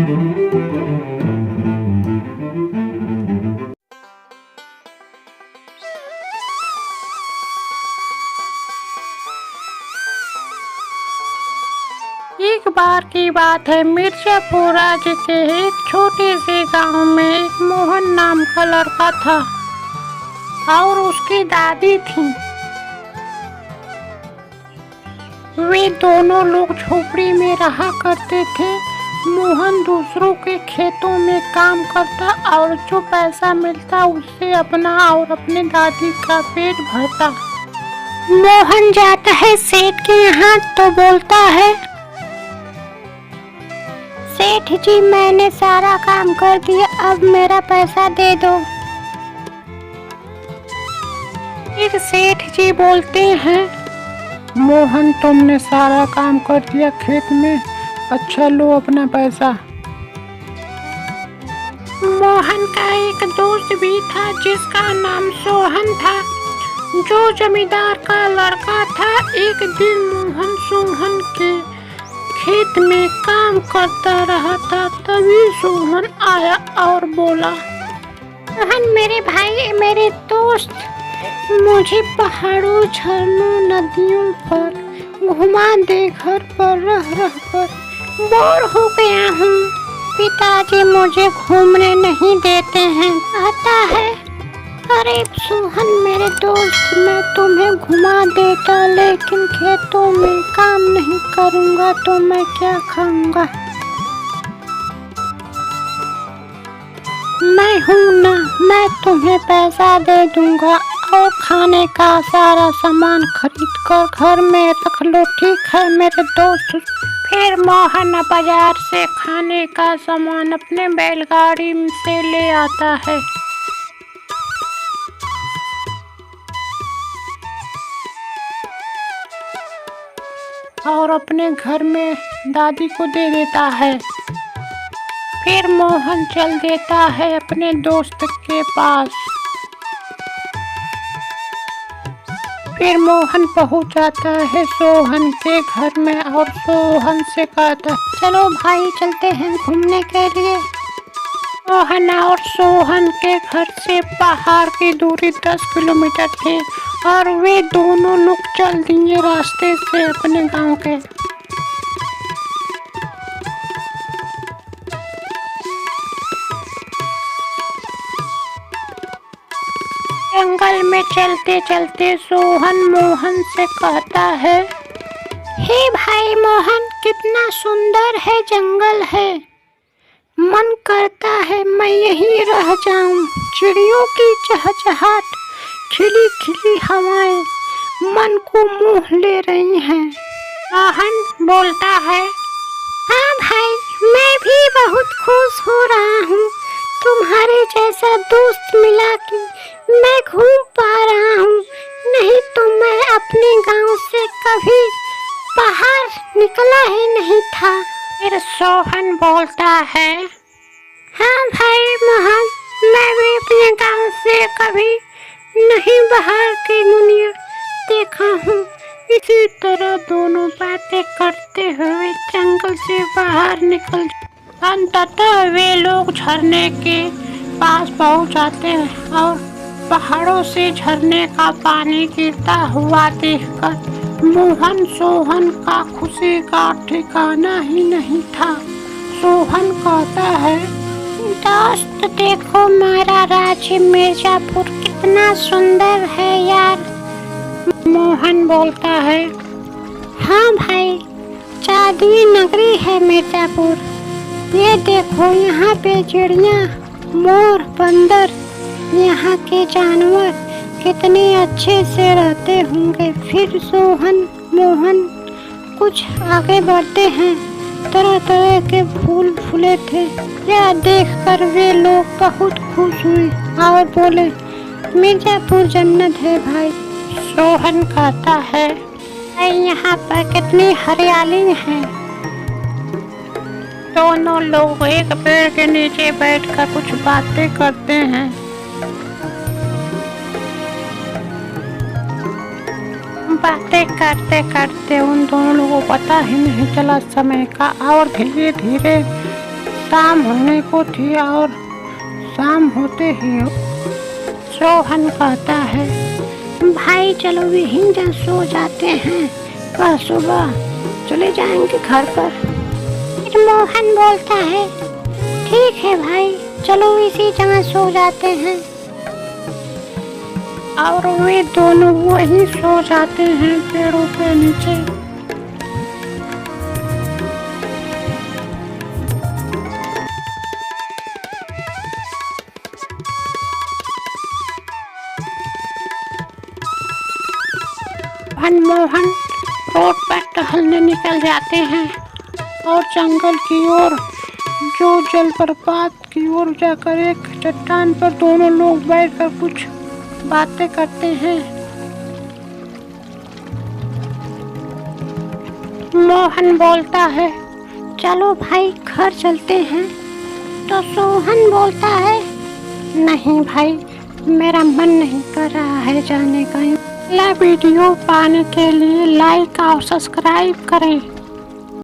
एक बार की बात है, मिर्जापुर राज्य के एक छोटे से गांव में एक मोहन नाम का लड़का था और उसकी दादी थी। वे दोनों लोग झोपड़ी में रहा करते थे। मोहन दूसरों के खेतों में काम करता और जो पैसा मिलता उससे अपना और अपने दादी का पेट भरता। मोहन जाता है सेठ के यहाँ तो बोलता है, सेठ जी मैंने सारा काम कर दिया, अब मेरा पैसा दे दो। फिर सेठ जी बोलते हैं, मोहन तुमने सारा काम कर दिया खेत में, अच्छा लो अपना पैसा। मोहन का एक दोस्त भी था जिसका नाम सोहन था, जो जमींदार का लड़का था। एक दिन मोहन सोहन के खेत में काम करता रहा था, तभी सोहन आया और बोला, मोहन मेरे भाई मेरे दोस्त, मुझे पहाड़ों झरनों नदियों पर घुमा दे, घर पर रह रह कर बोर हो गया हूँ। पिताजी मुझे घूमने नहीं देते हैं। कहता है, अरे सोहन मेरे दोस्त, मैं तुम्हें घुमा देता लेकिन खेतों में काम नहीं करूँगा तो मैं क्या खाऊंगा। मैं हूँ ना, मैं तुम्हें पैसा दे दूंगा और खाने का सारा सामान खरीद कर घर में रख लो, ठीक है मेरे दोस्त। फिर मोहन बाजार से खाने का सामान अपने बैलगाड़ी से ले आता है और अपने घर में दादी को दे देता है। फिर मोहन चल देता है अपने दोस्त के पास। फिर मोहन पहुंच जाता है सोहन के घर में और सोहन से कहता, चलो भाई चलते हैं घूमने के लिए। मोहन और सोहन के घर से पहाड़ की दूरी 10 किलोमीटर थी और वे दोनों लोग चल दिए रास्ते से अपने गांव के। जंगल में चलते चलते सोहन मोहन से कहता है, हे भाई मोहन, कितना सुंदर है जंगल है, मन करता है मैं यहीं रह जाऊं। चिड़ियों की चहचहाट, खिली खिली हवाएं मन को मोह ले रही हैं। मोहन बोलता है, हाँ भाई मैं भी बहुत खुश हो रहा हूँ, तुम्हारे जैसा दोस्त मिला कि मैं घूम पा रहा हूँ, नहीं तो मैं अपने गांव से कभी बाहर निकला ही नहीं था। फिर सोहन बोलता है, हाँ भाई मोहन, मैं भी अपने गांव से कभी नहीं बाहर की दुनिया देखा हूँ। इसी तरह दोनों बातें करते हुए जंगल से बाहर निकल। अंततः वे लोग झरने के पास पहुँच जाते हैं और पहाड़ों से झरने का पानी गिरता हुआ देखकर मोहन सोहन का खुशी का ठिकाना ही नहीं था। सोहन कहता है, दोस्त देखो मेरा राज्य मिर्जापुर कितना सुंदर है यार। मोहन बोलता है, हाँ भाई चांदनी नगरी है मिर्जापुर, ये देखो यहाँ पे चिड़िया, मोर, बंदर, यहाँ के जानवर कितने अच्छे से रहते होंगे। फिर सोहन मोहन कुछ आगे बढ़ते हैं, तरह तरह के फूल फूले थे। यह देखकर वे लोग बहुत खुश हुए और बोले, मिर्जापुर जन्नत है भाई। सोहन कहता है, यहाँ पर कितनी हरियाली है। दोनों लोग एक पेड़ के नीचे बैठकर कुछ बातें करते हैं। बातें करते करते उन दोनों लोगों को पता ही नहीं चला समय का और धीरे धीरे शाम होने को थी और शाम होते ही सोहन कहता है, भाई चलो यहीं जा सो जाते हैं, कल सुबह चले जाएंगे घर पर। फिर मोहन बोलता है, ठीक है भाई, चलो इसी जगह सो जाते हैं। और वे दोनों वहीं सो जाते हैं पेड़ों के नीचे। मोहन रोड पर टहलने निकल जाते हैं और जंगल की ओर, जो जलप्रपात की ओर जाकर एक चट्टान पर दोनों लोग बैठकर कुछ बातें करते हैं। मोहन बोलता है, चलो भाई घर चलते हैं। तो सोहन बोलता है, नहीं भाई, मेरा मन नहीं कर रहा है जाने का। अगला वीडियो पाने के लिए लाइक और सब्सक्राइब करें।